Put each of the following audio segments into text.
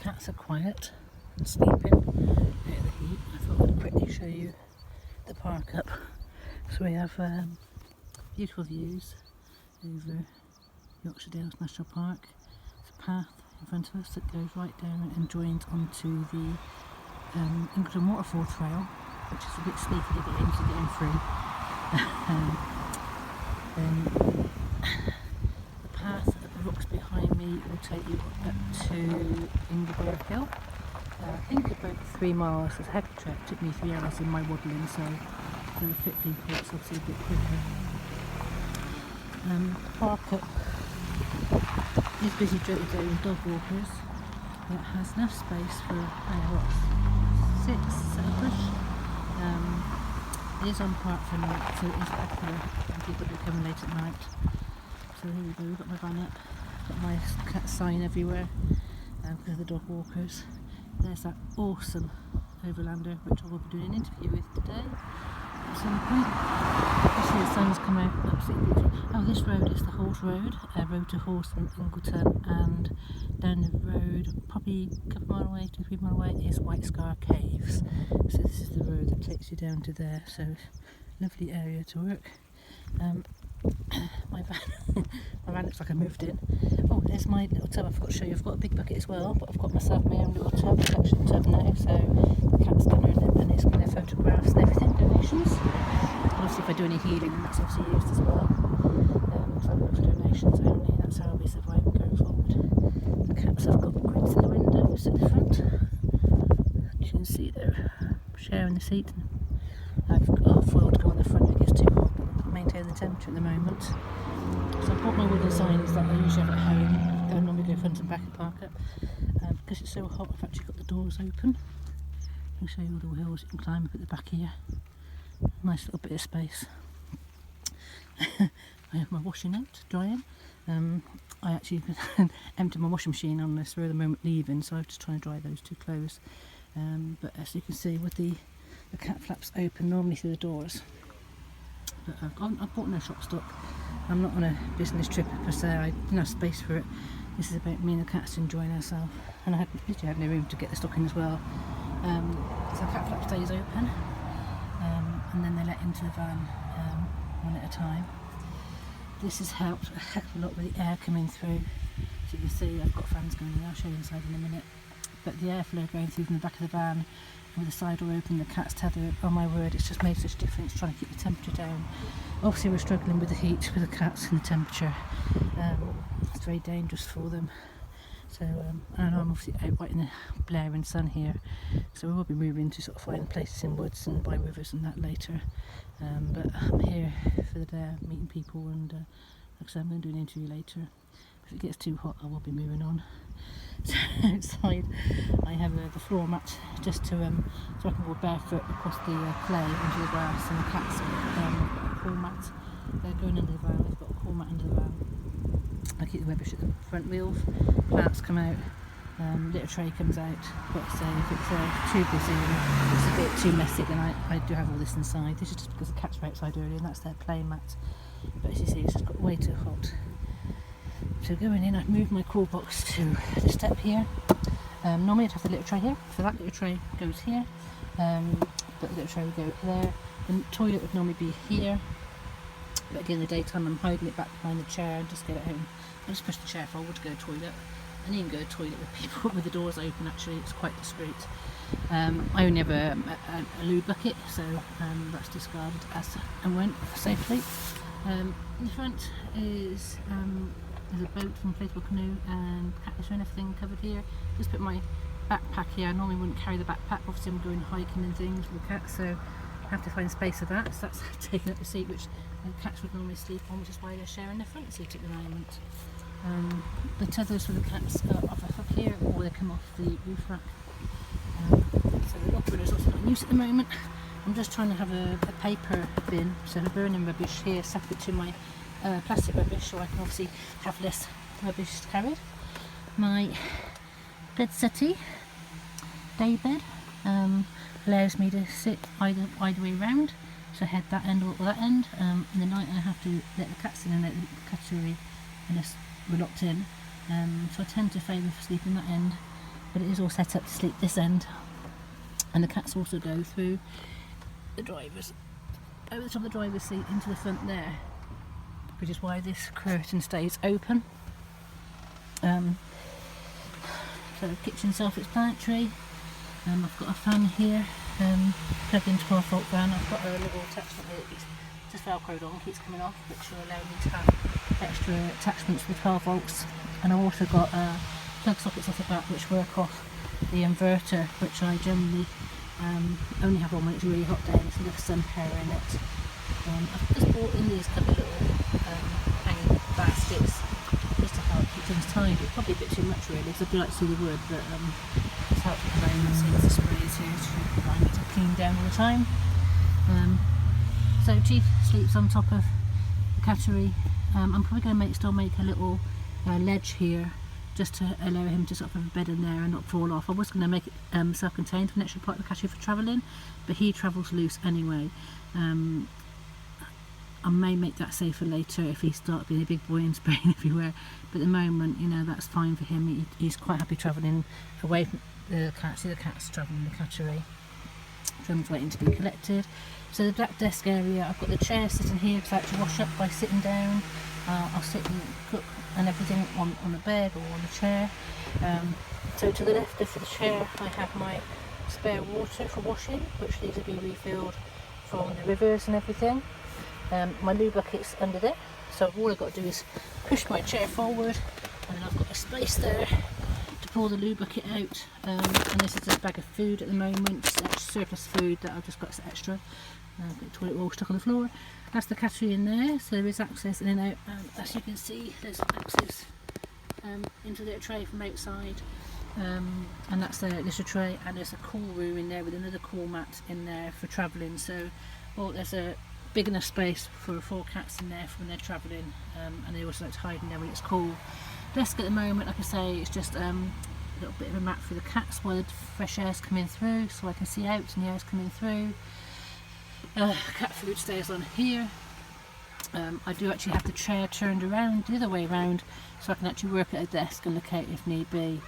cats are quiet and sleeping out of the heat. I thought I'd quickly show you the park up. So we have beautiful views over Yorkshire Dales National Park. There's a path in front of us that goes right down and joins onto the Ingleton waterfall trail, which is a bit sneaky to get in, so getting through. Then the path of the rocks behind me will take you up to Ingleton Hill. I think about 3 miles. It's a heavy trek. It took me 3 hours in my waddling, so for fit people it's obviously a bit quicker. The park up is busy during the day with dog walkers. It has enough space for 6, 7-ish. It is on park for night, so it is popular and people do come late at night. So here we go, we've got my van up, got my cat sign everywhere because of the dog walkers. There's that awesome overlander which I will be doing an interview with today at some point. You see the sun's come out, absolutely beautiful. Oh, this road is the Horse Road, road to Horse from Ingleton, and down the road, probably a couple of miles away, 2-3 miles away, is White Scar Caves. So this is the road that takes you down to there, so lovely area to work. My van looks like I moved in. Oh, there's my little tub. I forgot to show you. I've got a big bucket as well, but I've got myself my own little tub, collection tub now. So the cat's going to and it's got their photographs and everything, donations. And obviously, if I do any healing, then that's obviously used as well. So I look for donations only. That's how I'll be surviving going forward. The cats have got grids in the windows at the front. You can see they're sharing the seat. I've got a foil to go on the front. It gets too hot. Maintain the temperature at the moment. So I bought my wooden signs that I usually have at home. I normally go front and back and park up. Because it's so hot, I've actually got the doors open. I'll show you all the hills you can climb up at the back here. Nice little bit of space. I have my washing out, drying. I actually emptied my washing machine on this for the moment leaving, so I'm just trying to dry those 2 clothes. But as you can see, with the cat flaps open normally through the doors. But I've bought no shop stock. I'm not on a business trip per se. I didn't have space for it. This is about me and the cats enjoying ourselves, and I literally had no room to get the stock in as well. So the cat flap stays open, and then they let into the van one at a time. This has helped a heck of a lot with the air coming through. As you can see, I've got fans going in. I'll show you inside in a minute. But the airflow going through from the back of the van, with the side door open, the cat's tethered, oh my word, it's just made such a difference trying to keep the temperature down. Obviously we're struggling with the heat with the cats and the temperature. It's very dangerous for them. So and I'm obviously out right in the blaring sun here, so we will be moving to sort of find places in woods and by rivers and that later. But I'm here for the day, meeting people, and like I said, I'm going to do an interview later. If it gets too hot, I will be moving on. So outside I have the floor mat just to so I can walk barefoot across the clay into the grass, and the cats got a cool mat. They're going under the van. They've got a cool mat under the van. I keep the rubbish at the front wheels. Plants come out, litter tray comes out. But say if it's too busy and it's a bit too messy, then I do have all this inside. This is just because the cats were outside earlier and that's their play mat. But as you see, it's just got way too hot. So going in, I've moved my crawl box to the step here. Normally I'd have the litter tray here, so that litter tray goes here, but the litter tray would go there. The toilet would normally be here, but again in the daytime I'm hiding it back behind the chair and just get it home. I just push the chair forward to go to the toilet, and even go to the toilet with people with the doors open. Actually, it's quite discreet. I only have a loo bucket, so that's discarded as and when safely. In the front is there's a boat from Inflatable Canoe and cactus and everything covered here. Just put my backpack here. I normally wouldn't carry the backpack, obviously I'm going hiking and things with the cats, so I have to find space for that. So that's taking up the seat which the cats would normally sleep on, which is why they're sharing the front seat at the moment. The tethers for the cats are off a hook here, or they come off the roof rack. So the locker is also not in use at the moment. I'm just trying to have a paper bin, so the burning rubbish here separate to my plastic rubbish, so I can obviously have less rubbish carried. My bed settee, day bed, allows me to sit either way round, so head that end or that end. In the night I have to let the cats in and let the cats away unless we're locked in, so I tend to favour sleeping that end. but it is all set up to sleep this end, and the cats also go through the driver's, over the top of the driver's seat into the front there, which is why this curtain stays open. So kitchen self-explanatory. I've got a fan here, plugged into 12-volt fan. I've got a little attachment here that just velcroed on, keeps coming off, which will allow me to have extra attachments for 12 volts. And I've also got plug sockets off the back which work off the inverter, which I generally only have on when it's really hot days with some power in it. I've just bought in these couple of little hanging baskets just to help keep things tidy. Probably a bit too much really, because I do like to see the wood, but it's helpful at the moment since the sprays here to I need to clean down all the time. So Chief sleeps on top of the cattery. I'm probably going to still make a little ledge here just to allow him to sort of have a bed in there and not fall off. I was going to make it self-contained for an extra part of the cattery for travelling, but he travels loose anyway. I may make that safer later if he starts being a big boy and spraying everywhere, but at the moment, you know, that's fine for him. He's quite happy travelling away from the cats. See the cats travelling the cattery. Drum's waiting to be collected. So the black desk area, I've got the chair sitting here because I like to wash up by sitting down. I'll sit and cook and everything on the bed or on the chair. So to the left of the chair I have my spare water for washing, which needs to be refilled from the rivers and everything. My loo bucket's under there, so all I've got to do is push my chair forward, and then I've got a space there to pull the loo bucket out. And this is a bag of food at the moment, just surplus food that I've just got extra. I've got the toilet roll stuck on the floor. That's the cattery in there, so there is access in and out. As you can see, there's access into the tray from outside, and that's the litter tray. And there's a cool room in there with another cool mat in there for travelling. So, there's a big enough space for 4 cats in there for when they're travelling, and they also like to hide in there when it's cool. Desk at the moment, like I say, it's just a little bit of a mat for the cats while the fresh air's coming through, so I can see out and the air's coming through. Cat food stays on here. I do actually have the chair turned around the other way around, so I can actually work at a desk and look out if need be,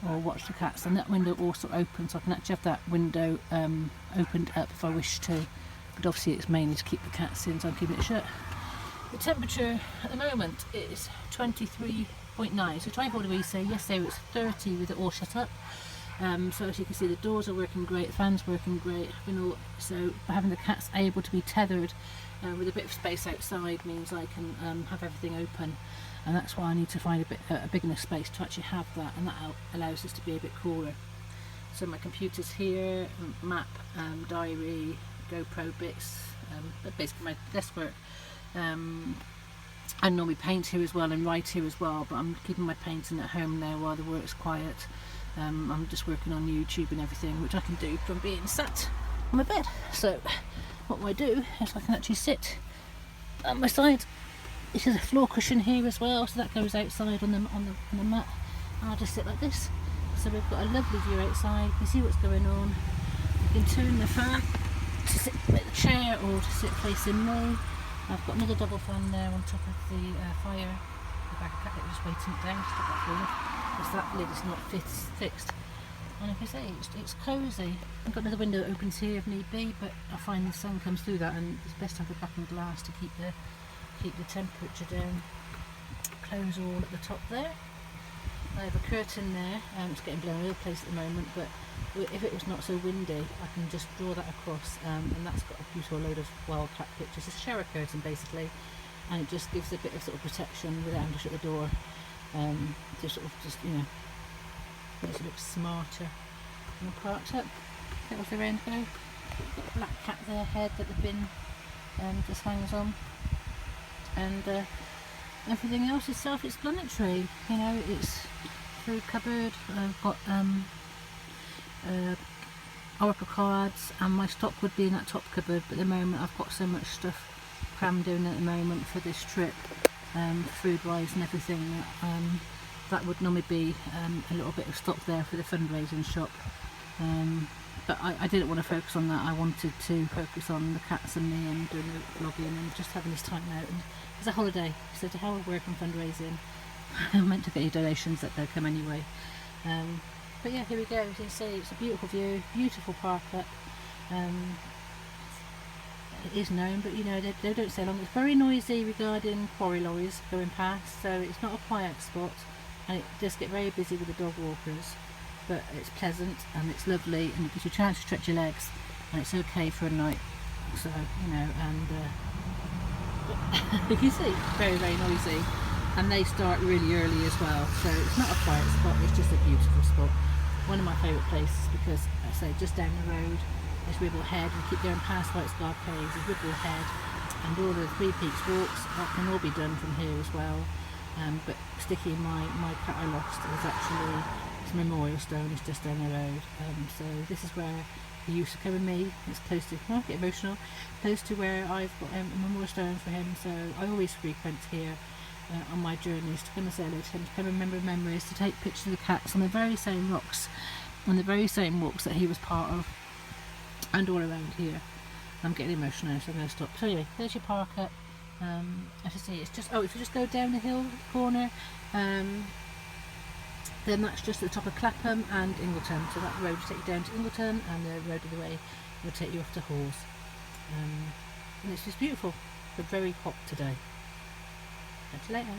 or watch the cats. And that window also opens, so I can actually have that window opened up if I wish to. But obviously it's mainly to keep the cats in, so I'm keeping it shut. The temperature at the moment is 23.9, so 24 degrees. So yesterday it was 30 with it all shut up. So as you can see, the doors are working great, the fan's working great. So having the cats able to be tethered with a bit of space outside means I can have everything open, and that's why I need to find a big enough space to actually have that, and that allows us to be a bit cooler. So my computer's here, map, diary, GoPro bits, basically my desk work. I normally paint here as well and write here as well, but I'm keeping my painting at home now while the work's quiet. I'm just working on YouTube and everything, which I can do from being sat on my bed. So what I do is I can actually sit on my side. This is a floor cushion here as well, so that goes outside on the mat. And I'll just sit like this. So we've got a lovely view outside. You can see what's going on. You can turn the fan to sit with the chair or to sit facing me. I've got another double fan there on top of the fire. The bag of cat litter just waiting down to stop that forward, because that lid is not fixed. And like I say, it's cosy. I've got another window that opens here if need be, but I find the sun comes through that, and it's best to have the blackened glass to keep the temperature down. Close all at the top there. I have a curtain there, it's getting blown all over the place at the moment, but if it was not so windy I can just draw that across, and that's got a beautiful load of WildKatt pictures. It's a shower curtain basically, and it just gives a bit of sort of protection without having to shut the door, just you know, makes it look smarter. And I'm parked up, get off the round go. Got a black cat there, head that the bin just hangs on, and everything else is self-explanatory. You know, it's food cupboard. I've got Oracle cards, and my stock would be in that top cupboard, but at the moment I've got so much stuff crammed in at the moment for this trip, food wise and everything, that would normally be a little bit of stock there for the fundraising shop, but I didn't want to focus on that. I wanted to focus on the cats and me and doing the vlogging and just having this time out, and it's a holiday, so to help work on fundraising I'm meant to get any donations that they'll come anyway. But yeah, here we go. As you can see, it's a beautiful view, beautiful park-up. It is known, but you know, they don't stay long. It's very noisy regarding quarry lorries going past, so it's not a quiet spot, and it does get very busy with the dog walkers, but it's pleasant and it's lovely, and it gives you a chance to stretch your legs, and it's okay for a night. So, you know, and you can see, very, very noisy, and they start really early as well, so it's not a quiet spot, it's just a beautiful spot. One of my favourite places, because I say just down the road is Ribble Head. We keep going past White Scar Caves, there's Ribble Head, and all the Three Peaks walks that can all be done from here as well. But Sticky, my cat I lost, is actually, it's a memorial stone, it's just down the road. So this is where he used to come with me. It's close to, I get emotional, close to where I've got a memorial stone for him, so I always frequent here on my journeys to come and say hello to him, to come and remember memories, to take pictures of the cats on the very same rocks, on the very same walks that he was part of, and all around here. I'm getting emotional now, so I'm going to stop. So anyway, there's your park up. As you see, it's just, if you just go down the hill corner, then that's just at the top of Clapham and Ingleton. So that road will take you down to Ingleton, and the road of the way will take you off to Halls. And it's just beautiful, but very hot today. Catch you later.